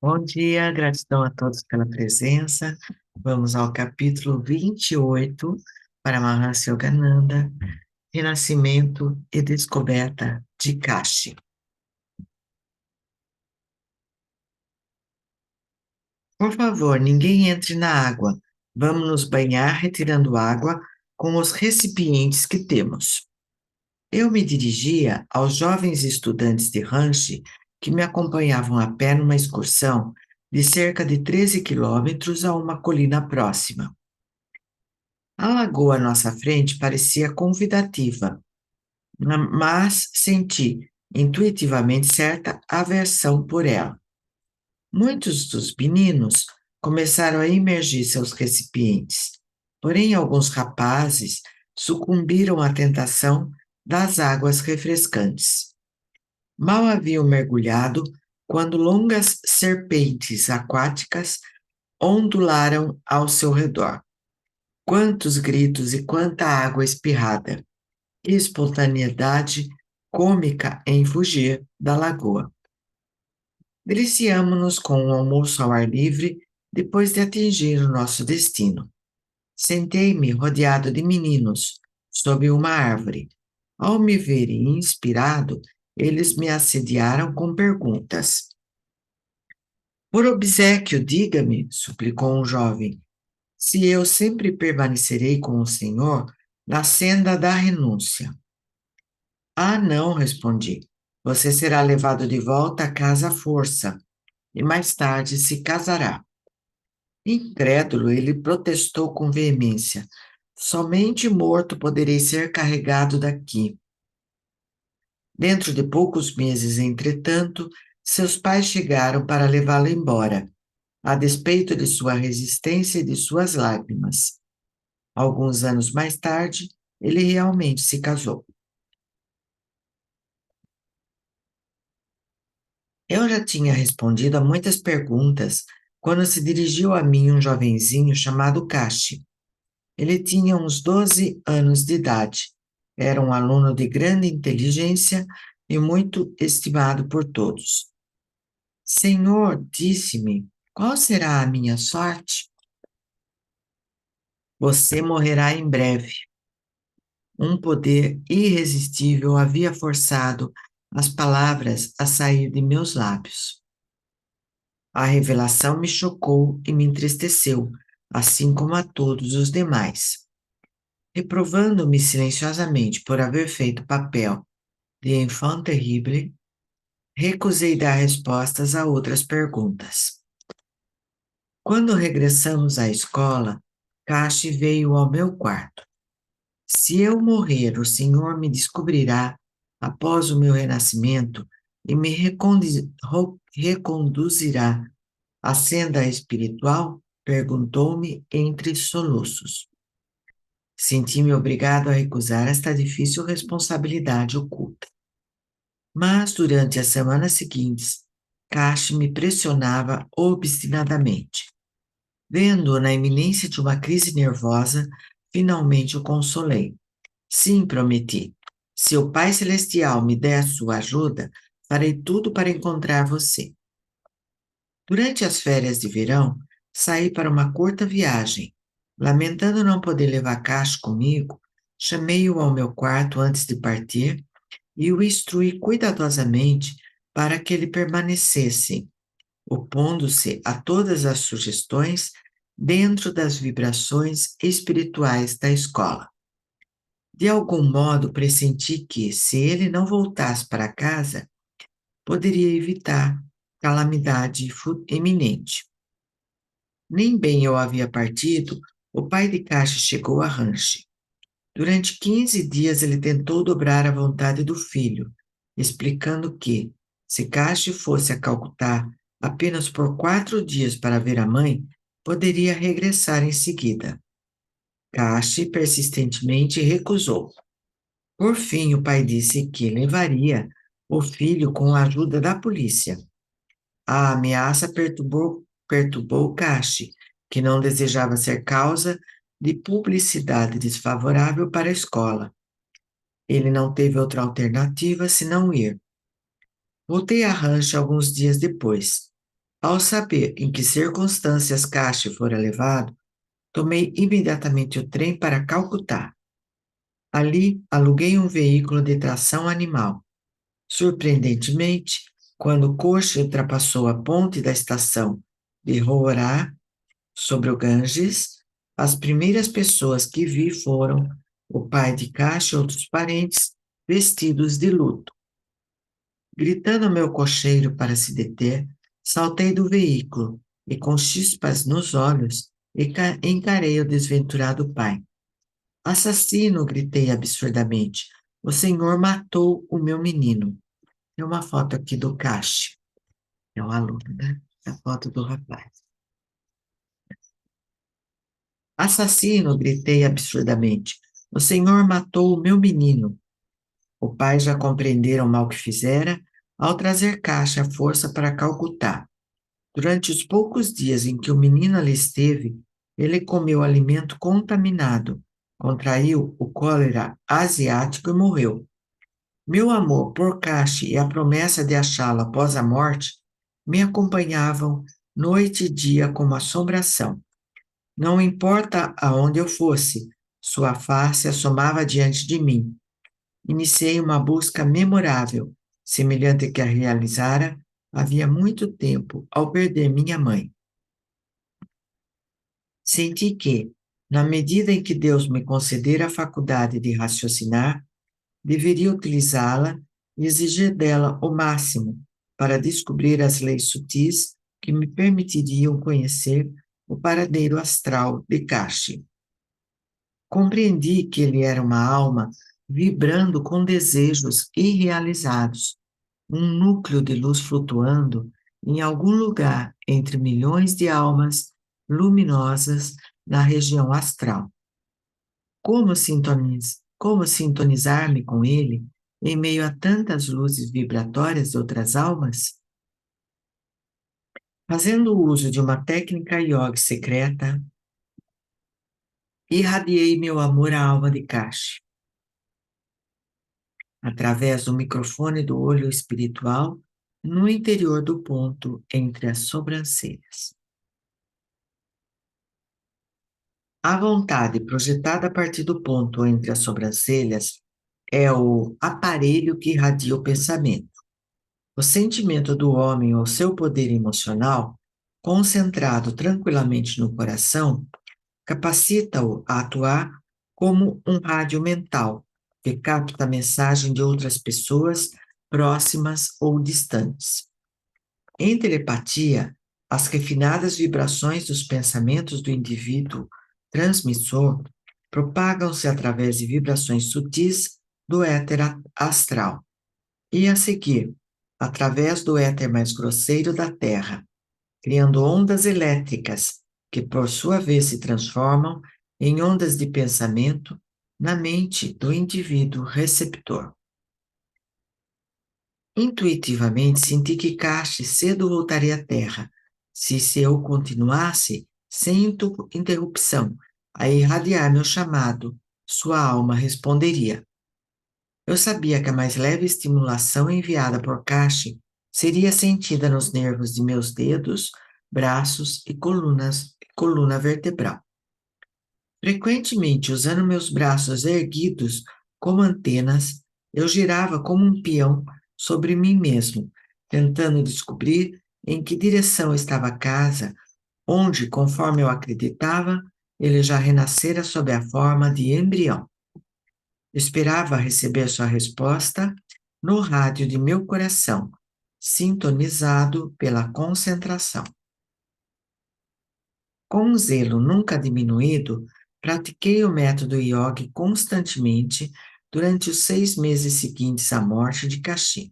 Bom dia, gratidão a todos pela presença. Vamos ao capítulo 28 para Mahasi Yogananda, Renascimento e Descoberta de Kashi. Por favor, ninguém entre na água. Vamos nos banhar retirando água com os recipientes que temos. Eu me dirigia aos jovens estudantes de Ranchi que me acompanhavam a pé numa excursão de cerca de 13 quilômetros a uma colina próxima. A lagoa à nossa frente parecia convidativa, mas senti intuitivamente certa aversão por ela. Muitos dos meninos começaram a imergir seus recipientes, porém alguns rapazes sucumbiram à tentação das águas refrescantes. Mal haviam mergulhado quando longas serpentes aquáticas ondularam ao seu redor. Quantos gritos e quanta água espirrada! Que espontaneidade cômica em fugir da lagoa. Deliciamo-nos com um almoço ao ar livre depois de atingir o nosso destino. Sentei-me rodeado de meninos, sob uma árvore. Ao me verem inspirado, eles me assediaram com perguntas. Por obséquio, diga-me, suplicou um jovem, se eu sempre permanecerei com o Senhor na senda da renúncia. Ah, não, respondi. Você será levado de volta à casa à força e mais tarde se casará. Incrédulo, ele protestou com veemência. Somente morto poderei ser carregado daqui. Dentro de poucos meses, entretanto, seus pais chegaram para levá-lo embora, a despeito de sua resistência e de suas lágrimas. Alguns anos mais tarde, ele realmente se casou. Eu já tinha respondido a muitas perguntas quando se dirigiu a mim um jovenzinho chamado Kashi. Ele tinha uns 12 anos de idade. Era um aluno de grande inteligência e muito estimado por todos. Senhor, disse-me, qual será a minha sorte? Você morrerá em breve. Um poder irresistível havia forçado as palavras a sair de meus lábios. A revelação me chocou e me entristeceu, assim como a todos os demais. Reprovando-me silenciosamente por haver feito o papel de enfant terrible, recusei dar respostas a outras perguntas. Quando regressamos à escola, Kashi veio ao meu quarto. Se eu morrer, o Senhor me descobrirá após o meu renascimento e me reconduzirá à senda espiritual? Perguntou-me entre soluços. Senti-me obrigado a recusar esta difícil responsabilidade oculta. Mas, durante as semanas seguintes, Kashi me pressionava obstinadamente. Vendo-o na iminência de uma crise nervosa, finalmente o consolei. Sim, prometi. Se o Pai Celestial me der sua ajuda, farei tudo para encontrar você. Durante as férias de verão, saí para uma curta viagem. Lamentando não poder levar Kashi comigo, chamei-o ao meu quarto antes de partir e o instruí cuidadosamente para que ele permanecesse, opondo-se a todas as sugestões dentro das vibrações espirituais da escola. De algum modo, pressenti que, se ele não voltasse para casa, poderia evitar calamidade iminente. Nem bem eu havia partido, o pai de Kashi chegou a Ranchi. Durante 15 dias ele tentou dobrar a vontade do filho, explicando que, se Kashi fosse a Calcutá apenas por 4 dias para ver a mãe, poderia regressar em seguida. Kashi persistentemente recusou. Por fim, o pai disse que levaria o filho com a ajuda da polícia. A ameaça perturbou Kashi, que não desejava ser causa de publicidade desfavorável para a escola. Ele não teve outra alternativa senão ir. Voltei a rancho alguns dias depois. Ao saber em que circunstâncias Kashi fora levado, tomei imediatamente o trem para Calcutá. Ali, aluguei um veículo de tração animal. Surpreendentemente, quando Koshi ultrapassou a ponte da estação de Roará, sobre o Ganges, as primeiras pessoas que vi foram o pai de Kashi e outros parentes vestidos de luto. Gritando ao meu cocheiro para se deter, saltei do veículo e, com chispas nos olhos, encarei o desventurado pai. Assassino! Gritei absurdamente. O senhor matou o meu menino. Tem uma foto aqui do Kashi. É o aluno, né? A foto do rapaz. Assassino! Gritei absurdamente. O senhor matou o meu menino. O pai já compreendera o mal que fizera ao trazer Kashi à força para Calcutá. Durante os poucos dias em que o menino ali esteve, ele comeu alimento contaminado, contraiu o cólera asiático e morreu. Meu amor por Kashi e a promessa de achá-lo após a morte me acompanhavam noite e dia como assombração. Não importa aonde eu fosse, sua face assomava diante de mim. Iniciei uma busca memorável, semelhante à que a realizara havia muito tempo ao perder minha mãe. Senti que, na medida em que Deus me concedera a faculdade de raciocinar, deveria utilizá-la e exigir dela o máximo para descobrir as leis sutis que me permitiriam conhecer o paradeiro astral de Kashi. Compreendi que ele era uma alma vibrando com desejos irrealizados, um núcleo de luz flutuando em algum lugar entre milhões de almas luminosas na região astral. Como sintonizar-me com ele em meio a tantas luzes vibratórias de outras almas? Fazendo uso de uma técnica yoga secreta, irradiei meu amor à alma de Kashi, através do microfone do olho espiritual, no interior do ponto entre as sobrancelhas. A vontade projetada a partir do ponto entre as sobrancelhas é o aparelho que irradia o pensamento. O sentimento do homem ou seu poder emocional, concentrado tranquilamente no coração, capacita-o a atuar como um rádio mental que capta a mensagem de outras pessoas próximas ou distantes. Em telepatia, as refinadas vibrações dos pensamentos do indivíduo transmissor propagam-se através de vibrações sutis do éter astral e, a seguir, através do éter mais grosseiro da Terra, criando ondas elétricas que, por sua vez, se transformam em ondas de pensamento na mente do indivíduo receptor. Intuitivamente senti que Kashi cedo voltaria à Terra, se eu continuasse, sem interrupção, a irradiar meu chamado, sua alma responderia. Eu sabia que a mais leve estimulação enviada por Kashi seria sentida nos nervos de meus dedos, braços e coluna vertebral. Frequentemente, usando meus braços erguidos como antenas, eu girava como um peão sobre mim mesmo, tentando descobrir em que direção estava a casa, onde, conforme eu acreditava, ele já renascera sob a forma de embrião. Esperava receber sua resposta no rádio de meu coração, sintonizado pela concentração. Com um zelo nunca diminuído, pratiquei o método yoga constantemente durante os 6 meses seguintes à morte de Kashi.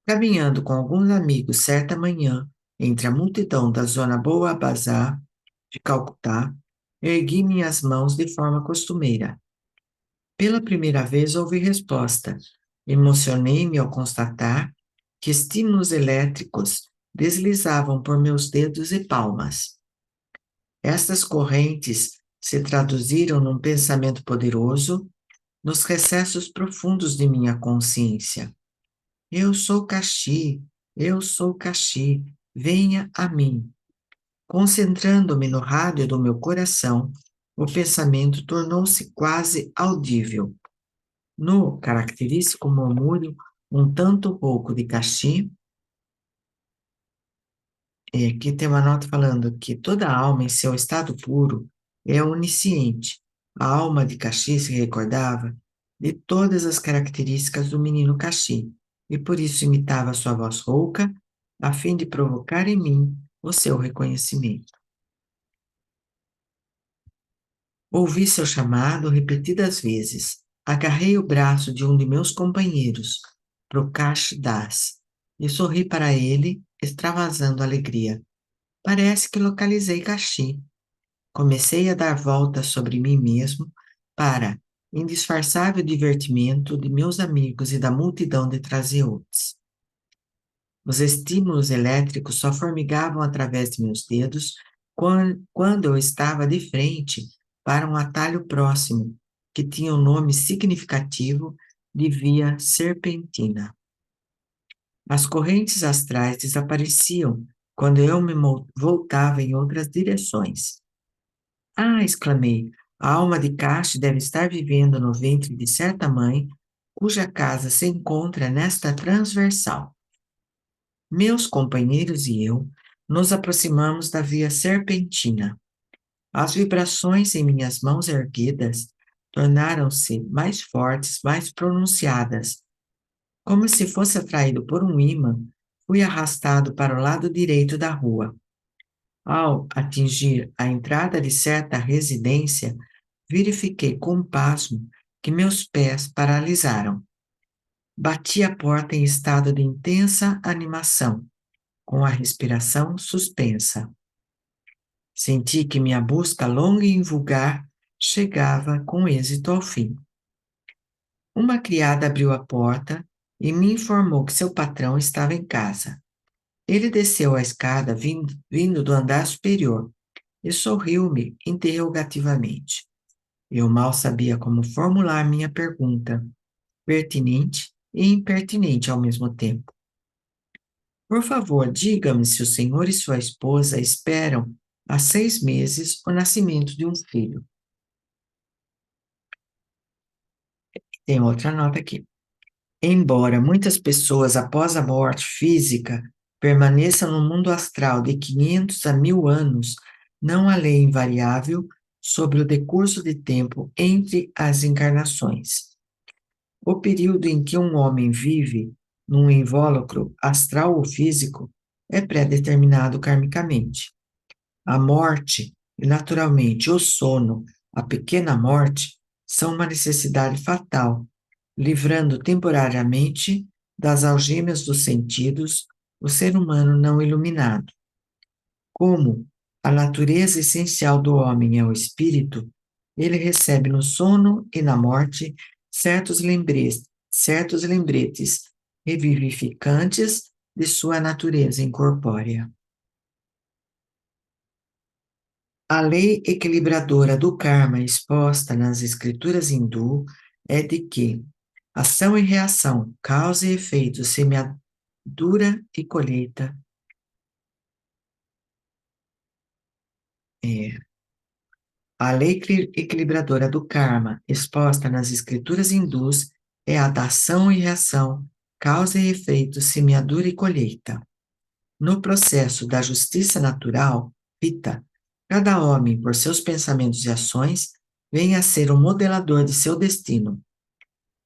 Caminhando com alguns amigos certa manhã, entre a multidão da zona Boa Bazar de Calcutá, ergui minhas mãos de forma costumeira. Pela primeira vez ouvi resposta. Emocionei-me ao constatar que estímulos elétricos deslizavam por meus dedos e palmas. Estas correntes se traduziram num pensamento poderoso nos recessos profundos de minha consciência. Eu sou Kashi, venha a mim. Concentrando-me no rádio do meu coração, o pensamento tornou-se quase audível. No característico murmúrio, um tanto pouco de caxi, aqui tem uma nota falando que toda alma em seu estado puro é onisciente. A alma de Caxi se recordava de todas as características do menino Caxi, e por isso imitava sua voz rouca, a fim de provocar em mim o seu reconhecimento. Ouvi seu chamado repetidas vezes. Agarrei o braço de um de meus companheiros, Prakash Das, e sorri para ele, extravasando alegria. Parece que localizei Caxi. Comecei a dar voltas sobre mim mesmo para, em disfarçável divertimento de meus amigos e da multidão de transeuntes. Os estímulos elétricos só formigavam através de meus dedos quando eu estava de frente para um atalho próximo, que tinha o nome significativo de Via Serpentina. As correntes astrais desapareciam quando eu me voltava em outras direções. Ah, exclamei, a alma de Caste deve estar vivendo no ventre de certa mãe, cuja casa se encontra nesta transversal. Meus companheiros e eu nos aproximamos da via serpentina. As vibrações em minhas mãos erguidas tornaram-se mais fortes, mais pronunciadas. Como se fosse atraído por um ímã, fui arrastado para o lado direito da rua. Ao atingir a entrada de certa residência, verifiquei com pasmo que meus pés paralisaram. Bati a porta em estado de intensa animação, com a respiração suspensa. Senti que minha busca longa e invulgar chegava com êxito ao fim. Uma criada abriu a porta e me informou que seu patrão estava em casa. Ele desceu a escada vindo do andar superior e sorriu-me interrogativamente. Eu mal sabia como formular minha pergunta, pertinente e impertinente ao mesmo tempo. Por favor, diga-me se o senhor e sua esposa esperam há 6 meses o nascimento de um filho. Tem outra nota aqui. Embora muitas pessoas, após a morte física, permaneçam no mundo astral de 500 a 1000 anos, não há lei invariável sobre o decurso de tempo entre as encarnações. O período em que um homem vive num invólucro astral ou físico é pré-determinado karmicamente. A morte e, naturalmente, o sono, a pequena morte, são uma necessidade fatal, livrando temporariamente das algemas dos sentidos o ser humano não iluminado. Como a natureza essencial do homem é o espírito, ele recebe no sono e na morte certos lembretes revivificantes de sua natureza incorpórea. A lei equilibradora do karma exposta nas escrituras hindu é de que ação e reação, causa e efeito, semeadura e colheita. A lei equilibradora do karma exposta nas escrituras hindus é a da ação e reação, causa e efeito, semeadura e colheita. No processo da justiça natural, Pita, cada homem, por seus pensamentos e ações, vem a ser o modelador de seu destino.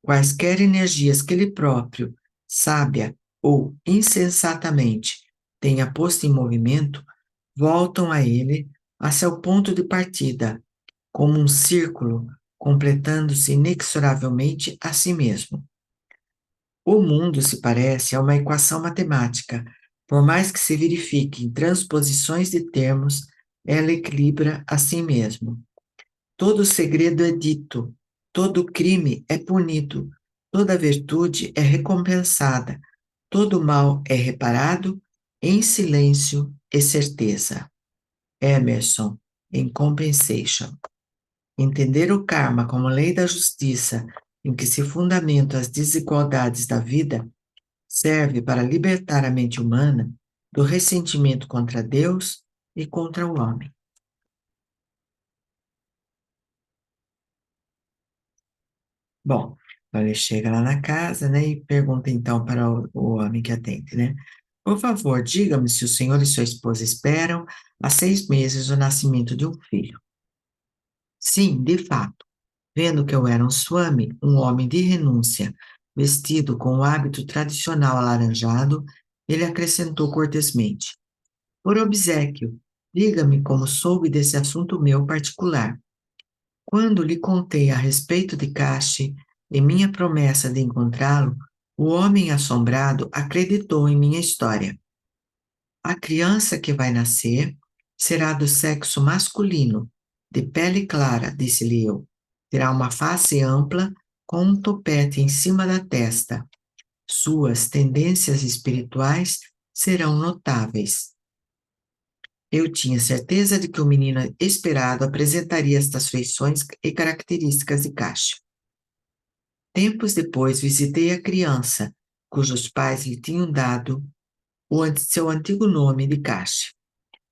Quaisquer energias que ele próprio, sábia ou insensatamente, tenha posto em movimento, voltam a ele a seu ponto de partida, como um círculo, completando-se inexoravelmente a si mesmo. O mundo se parece a uma equação matemática. Por mais que se verifiquem transposições de termos, ela equilibra a si mesmo. Todo segredo é dito, todo crime é punido, toda virtude é recompensada, todo mal é reparado em silêncio e certeza. Emerson, em Compensation. Entender o karma como lei da justiça em que se fundamentam as desigualdades da vida serve para libertar a mente humana do ressentimento contra Deus e contra o homem. Bom, então ele chega lá na casa, né, e pergunta então para o homem que atende, né? Por favor, diga-me se o senhor e sua esposa esperam há 6 meses o nascimento de um filho. Sim, de fato. Vendo que eu era um swami, um homem de renúncia, vestido com o hábito tradicional alaranjado, ele acrescentou cortesmente: por obséquio, diga-me como soube desse assunto meu particular. Quando lhe contei a respeito de Kashi e minha promessa de encontrá-lo, o homem assombrado acreditou em minha história. A criança que vai nascer será do sexo masculino, de pele clara, disse-lhe eu. Terá uma face ampla, com um topete em cima da testa. Suas tendências espirituais serão notáveis. Eu tinha certeza de que o menino esperado apresentaria estas feições e características de Cássio. Tempos depois visitei a criança, cujos pais lhe tinham dado seu antigo nome de Cássio.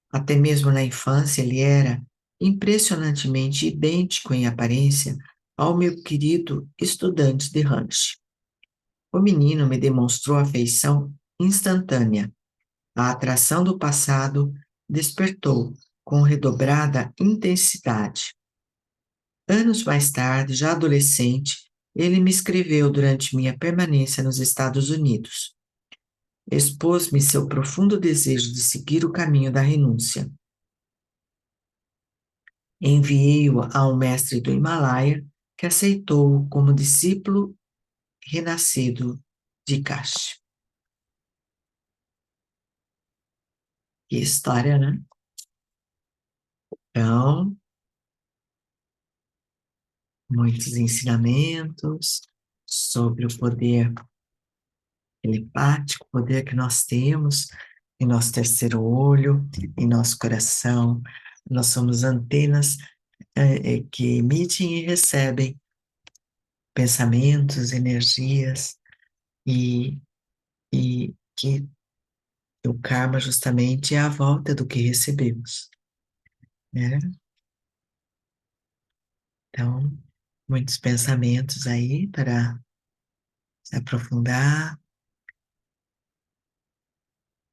Até mesmo na infância ele era impressionantemente idêntico em aparência ao meu querido estudante de rancho. O menino me demonstrou afeição instantânea. A atração do passado despertou com redobrada intensidade. Anos mais tarde, já adolescente, ele me escreveu durante minha permanência nos Estados Unidos. Expôs-me seu profundo desejo de seguir o caminho da renúncia. Enviei-o a um mestre do Himalaia que aceitou-o como discípulo renascido de Kashi. Que história, né? Então, muitos ensinamentos sobre o poder telepático, o poder que nós temos em nosso terceiro olho, em nosso coração. Nós somos antenas que emitem e recebem pensamentos, energias e, e que o karma justamente é a volta do que recebemos, né? Então, muitos pensamentos aí para se aprofundar.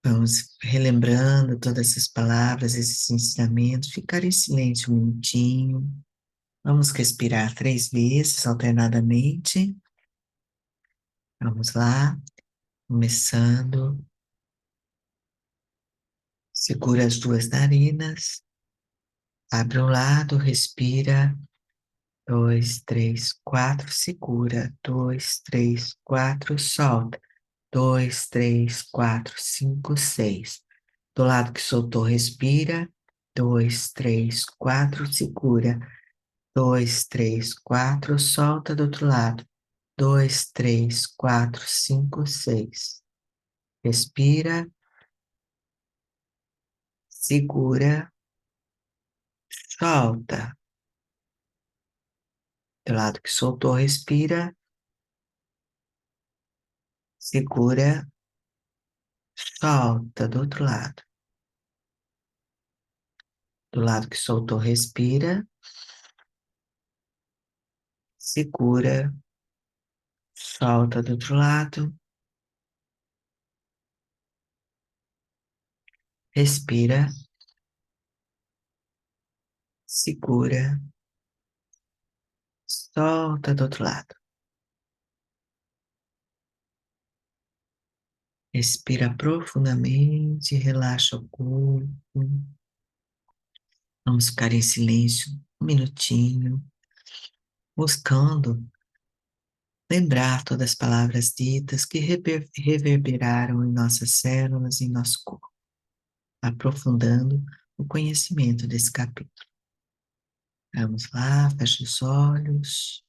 Vamos relembrando todas essas palavras, esses ensinamentos, ficar em silêncio um minutinho. Vamos respirar 3 vezes alternadamente. Vamos lá, começando. Segura as duas narinas, abre um lado, respira. 2, 3, 4, segura. 2, 3, 4, solta. 2, 3, 4, 5, 6. Do lado que soltou, respira. 2, 3, 4, segura. 2, 3, 4, solta do outro lado. 2, 3, 4, 5, 6. Respira, segura, solta. Do lado que soltou, respira, segura, solta do outro lado. Do lado que soltou, respira, segura, solta do outro lado, respira, segura, solta do outro lado. Respira profundamente, relaxa o corpo. Vamos ficar em silêncio um minutinho, buscando lembrar todas as palavras ditas que reverberaram em nossas células, em nosso corpo, aprofundando o conhecimento desse capítulo. Vamos lá, feche os olhos.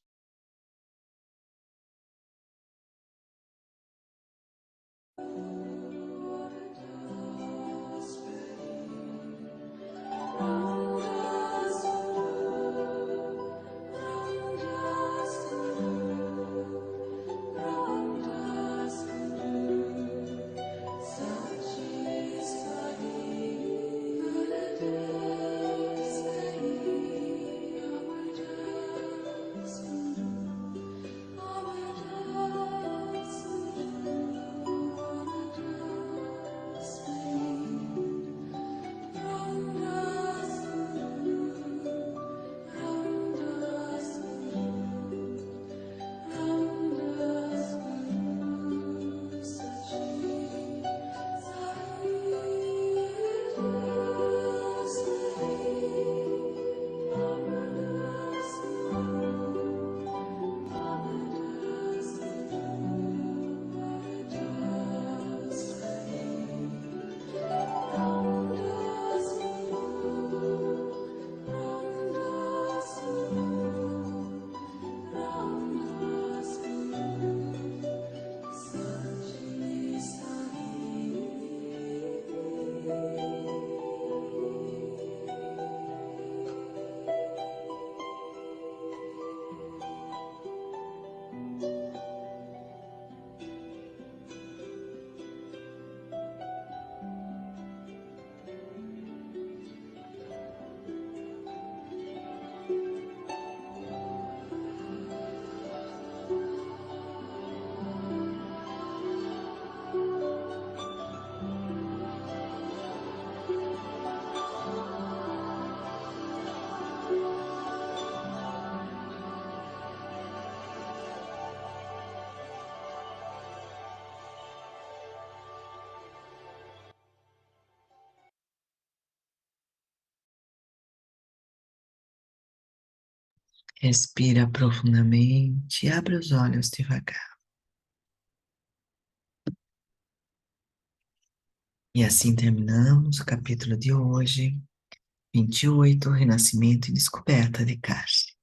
Respira profundamente e abre os olhos devagar. E assim terminamos o capítulo de hoje, 28, Renascimento e Descoberta de Kardec.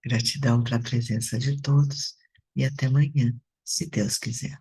Gratidão pela presença de todos e até amanhã, se Deus quiser.